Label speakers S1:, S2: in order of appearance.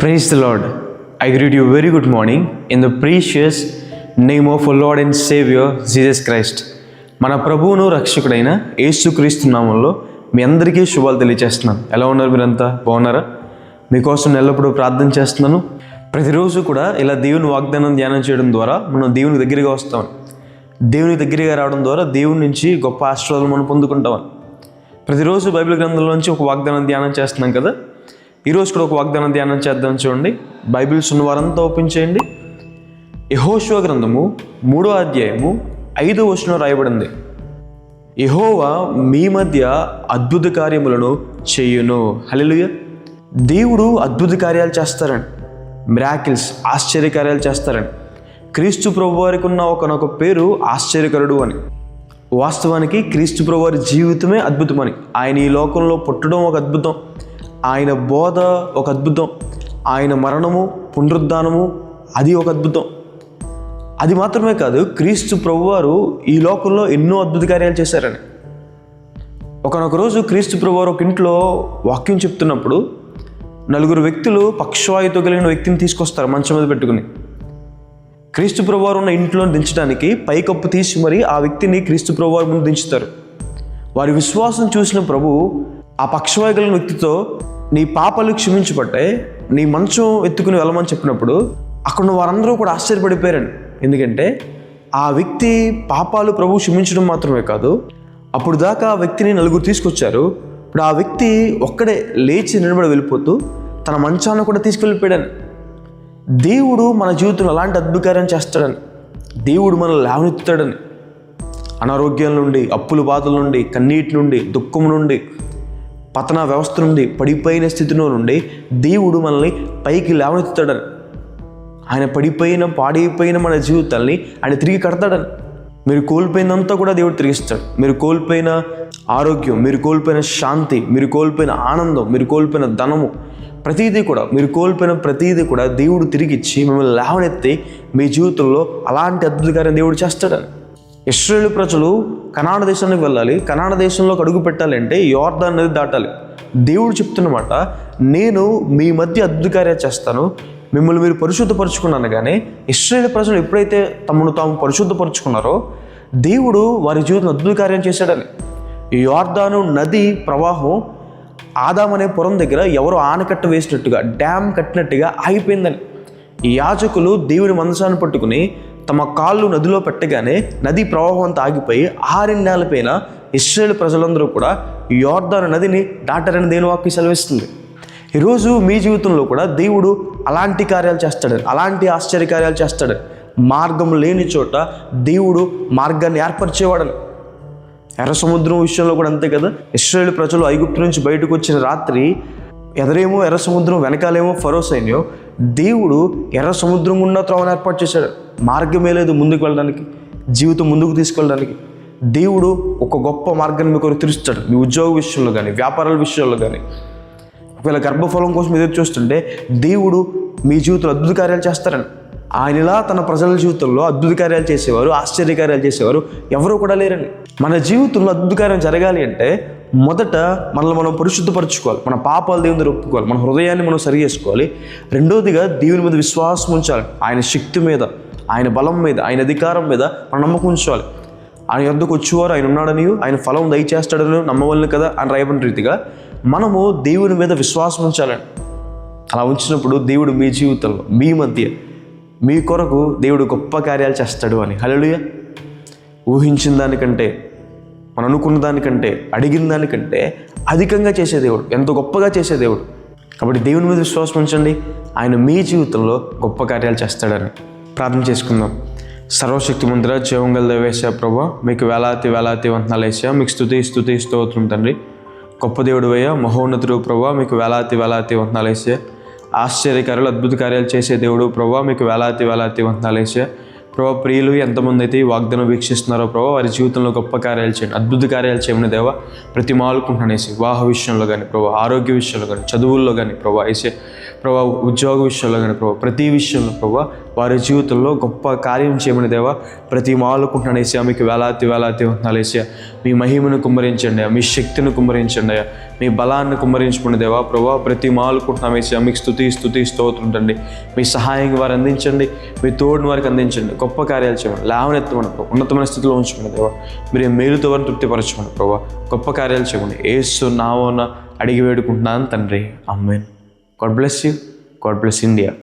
S1: Praise the Lord. I greet you very good morning in the precious name of our Lord and Savior Jesus Christ. మన ప్రభువును రక్షకుడైన యేసుక్రీస్తు నామంలో మీ అందరికీ శుభాలు తెలియజేస్తున్నాను. ఎలా ఉన్నారు? మీరంతా బాగున్నారా? మీకోసం ఎల్లప్పుడూ ప్రార్థన చేస్తున్నాను. ప్రతిరోజు కూడా ఇలా దేవుని వాగ్దానం ధ్యానం చేయడం ద్వారా మనం దేవుని దగ్గరగా వస్తాం. దేవుని దగ్గరగా రావడం ద్వారా దేవుని నుంచి గొప్ప ఆశీర్వాదాలు మనం పొందుకుంటాం. ప్రతిరోజు బైబిల్ గ్రంథంలోంచి ఒక వాగ్దానం ధ్యానం చేస్తున్నాం కదా. ఈరోజు కూడా ఒక వాగ్దానం ధ్యానం చేద్దాం. చూడండి, బైబిల్స్ ఉన్నవారంతా ఓపెన్ చేయండి. యెహోషువ గ్రంథము 3వ అధ్యాయము 5వ వచనం రాయబడింది. యెహోవా మీ మధ్య అద్భుత కార్యములను చేయును. హల్లెలూయా. దేవుడు అద్భుత కార్యాలు చేస్తారండి. మిరాకిల్స్, ఆశ్చర్యకార్యాలు చేస్తారండి. క్రీస్తు ప్రభువారికి ఉన్న ఒకనొక పేరు ఆశ్చర్యకరుడు అని. వాస్తవానికి క్రీస్తు ప్రభువారి జీవితమే అద్భుతమని. ఆయన ఈ లోకంలో పుట్టడం ఒక అద్భుతం, ఆయన బోధ ఒక అద్భుతం, ఆయన మరణము పునరుద్ధానము అది ఒక అద్భుతం. అది మాత్రమే కాదు, క్రీస్తు ప్రభువారు ఈ లోకంలో ఎన్నో అద్భుత కార్యాలు చేశారని. ఒకనొక రోజు క్రీస్తు ప్రభువారు ఒక ఇంట్లో వాక్యం చెప్తున్నప్పుడు 4 వ్యక్తులు పక్షవాయుతో కలిగిన వ్యక్తిని తీసుకొస్తారు మంచం మీద పెట్టుకుని. క్రీస్తు ప్రభువారు ఉన్న ఇంట్లో దించడానికి పైకప్పు తీసి మరి ఆ వ్యక్తిని క్రీస్తు ప్రభువారు ముందు దించుతారు. వారి విశ్వాసం చూసిన ప్రభు ఆ పక్షవాయు కలిగిన వ్యక్తితో, నీ పాపాలు క్షమించబట్టే నీ మంచం ఎత్తుకుని వెళ్ళమని చెప్పినప్పుడు అక్కడ వారందరూ కూడా ఆశ్చర్యపడిపోయారండి. ఎందుకంటే ఆ వ్యక్తి పాపాలు ప్రభు క్షమించడం మాత్రమే కాదు, అప్పుడు దాకా ఆ వ్యక్తిని 4 తీసుకొచ్చారు. ఇప్పుడు ఆ వ్యక్తి ఒక్కడే లేచి నిలబడి వెళ్ళిపోతూ తన మంచాన్ని కూడా తీసుకెళ్ళిపోయాడని. దేవుడు మన జీవితంలో అలాంటి అద్భుతకార్యం చేస్తాడని, దేవుడు మనల్ని లేవనెత్తుతాడని. అనారోగ్యాల నుండి, అప్పుల బాధల నుండి, కన్నీటి నుండి, దుఃఖం నుండి, పతన వ్యవస్థ నుండి, పడిపోయిన స్థితిలో నుండి దేవుడు మనల్ని పైకి లేవనెత్తుతాడని. ఆయన పాడైపోయిన మన జీవితాల్ని ఆయన తిరిగి కడతాడని. మీరు కోల్పోయినంతా కూడా దేవుడు తిరిగిస్తాడు. మీరు కోల్పోయిన ఆరోగ్యం, మీరు కోల్పోయిన శాంతి, మీరు కోల్పోయిన ఆనందం, మీరు కోల్పోయిన ధనము, మీరు కోల్పోయిన ప్రతీదీ కూడా దేవుడు తిరిగిచ్చి మిమ్మల్ని లేవనెత్తి మీ జీవితంలో అలాంటి అద్భుతకార్యం దేవుడు చేస్తాడని. ఇశ్రాయేలు ప్రజలు కనాను దేశానికి వెళ్ళాలి. కనాను దేశంలోకి అడుగు పెట్టాలంటే యోర్దాను నది దాటాలి. దేవుడు చెప్తున్నమాట, నేను మీ మధ్య అద్భుతకార్యాలు చేస్తాను, మిమ్మల్ని మీరు పరిశుద్ధపరుచుకున్నాను. కానీ ఇశ్రాయేలు ప్రజలు ఎప్పుడైతే తాము పరిశుద్ధపరుచుకున్నారో దేవుడు వారి జీవితంలో అద్భుత కార్యం చేశాడని. యోర్దాను నది ప్రవాహం ఆదాము అనే పురం దగ్గర ఎవరో ఆనకట్ట వేసినట్టుగా, డ్యామ్ కట్టినట్టుగా ఆగిపోయిందని. ఈ యాజకులు దేవుని మందసాన్ని పట్టుకుని తమ కాళ్ళు నదిలో పెట్టగానే నది ప్రవాహం అంతా ఆగిపోయి 6 నెలలపైన ఇశ్రాయేలు ప్రజలందరూ కూడా యోర్దాను నదిని దాటారని దేవుని వాక్యం సెలవిస్తుంది. ఈరోజు మీ జీవితంలో కూడా దేవుడు అలాంటి కార్యాలు చేస్తాడని, అలాంటి ఆశ్చర్యకార్యాలు చేస్తాడని. మార్గం లేని చోట దేవుడు మార్గాన్ని ఏర్పరిచేవాడని. ఎర్ర సముద్రం విషయంలో కూడా అంతే కదా. ఇశ్రాయేలు ప్రజలు ఐగుప్తు నుంచి బయటకు వచ్చిన రాత్రి ఎదరేమో ఎర్ర సముద్రం, వెనకాలేమో ఫరో సైన్యం. దేవుడు ఎర్ర సముద్రం గుండా త్రోవను ఏర్పాటు చేశాడు. మార్గమే లేదు ముందుకు వెళ్ళడానికి, జీవితం ముందుకు తీసుకెళ్ళడానికి. దేవుడు ఒక గొప్ప మార్గాన్ని మీకు తెరుస్తాడు. మీ ఉద్యోగ విషయంలో కానీ, వ్యాపారాల విషయంలో కానీ, ఒకవేళ గర్భఫలం కోసం ఎదురు చూస్తుంటే దేవుడు మీ జీవితంలో అద్భుత కార్యాలు చేస్తారని. ఆయనలా తన ప్రజల జీవితంలో అద్భుత కార్యాలు చేసేవారు, ఆశ్చర్యకార్యాలు చేసేవారు ఎవరూ కూడా లేరని. మన జీవితంలో అద్భుత కార్యం జరగాలి అంటే మొదట మనల్ని మనం పరిశుద్ధపరచుకోవాలి, మన పాపాలు దేవుని దగ్గర ఒప్పుకోవాలి, మన హృదయాన్ని మనం సరి చేసుకోవాలి. రెండోదిగా దేవుని మీద విశ్వాసం ఉంచాలి. ఆయన శక్తి మీద, ఆయన బలం మీద, ఆయన అధికారం మీద మనం నమ్మకం ఉంచాలి. ఆయన యొద్దకు వచ్చేవారు ఆయన ఉన్నాడని, ఆయన ఫలం దయచేస్తాడని నమ్మవలను కదా అని రాయబడిన రీతిగా మనము దేవుని మీద విశ్వాసం ఉంచాలని. అలా ఉంచినప్పుడు దేవుడు మీ జీవితంలో, మీ మధ్య, మీ కొరకు దేవుడు గొప్ప కార్యాలు చేస్తాడు అని. హల్లెలూయా. ఊహించిన దానికంటే, మనం అనుకున్న దానికంటే, అడిగిన దానికంటే అధికంగా చేసే దేవుడు, ఎంతో గొప్పగా చేసే దేవుడు. కాబట్టి దేవుని మీద విశ్వాసం ఉంచండి, ఆయన మీ జీవితంలో గొప్ప కార్యాలు చేస్తాడని. ప్రార్థన చేసుకుందాం. సర్వశక్తిమంతుడా, జీవంగల దేవేశా ప్రభువా, మీకు వేలాది వందనాలు వేసా. మీకు స్తుతి స్తోత్రం తండ్రి. గొప్ప దేవుడు అయ్యా, మహోన్నతుడు ప్రభువా, మీకు వేలాది వందనాలు వేసా. ఆశ్చర్యకార్యాలు, అద్భుత కార్యాలు చేసే దేవుడు ప్రభువా, మీకు వేలాది వందనాలు వేసా. ప్రభా, ప్రియులు ఎంతమంది అయితే ఈ వాగ్దానం వీక్షిస్తున్నారో ప్రభా, వారి జీవితంలో గొప్ప కార్యాలు చేయండి, అద్భుత కార్యాలు చేయమని దేవా ప్రతి మాలుకుంటున్నాను వేసి. వివాహ విషయంలో కానీ ప్రభా, ఆరోగ్య విషయంలో కానీ, చదువుల్లో కానీ ప్రభా వేసే ప్రభా, ఉద్యోగ విషయంలో కానీ ప్రభా, ప్రతి విషయంలో ప్రభా వారి జీవితంలో గొప్ప కార్యం చేయమని దేవా ప్రతి మాలుకుంటున్నాను ఏసయ్యా. మీకు వేలాది వందనాలు ఏసయ్యా. మీ మహిమను కుమ్మరించండి అయ్యా, మీ శక్తిని కుమ్మరించండి అయ్యా, మీ బలాన్ని కుమ్మరించుకుని దేవా ప్రభా ప్రతి మాలుకుంటున్నాం ఏసయ్యా. మీకు స్తుతి స్తోత్రుంటండి. మీ సహాయం వారు అందించండి, మీ తోడుని వారికి అందించండి. గొప్ప కార్యాలు చేయమని, లేవనెత్తమని ప్రభు, ఉన్నతమైన స్థితిలో ఉంచుకోండి దేవా. మీరు మేలుతో వారిని తృప్తిపరచమని ప్రభా, గొప్ప కార్యాలు చేయమని యేసు నామమున అడిగి వేడుకుంటున్నాను తండ్రి. Amen. God bless you. God bless India.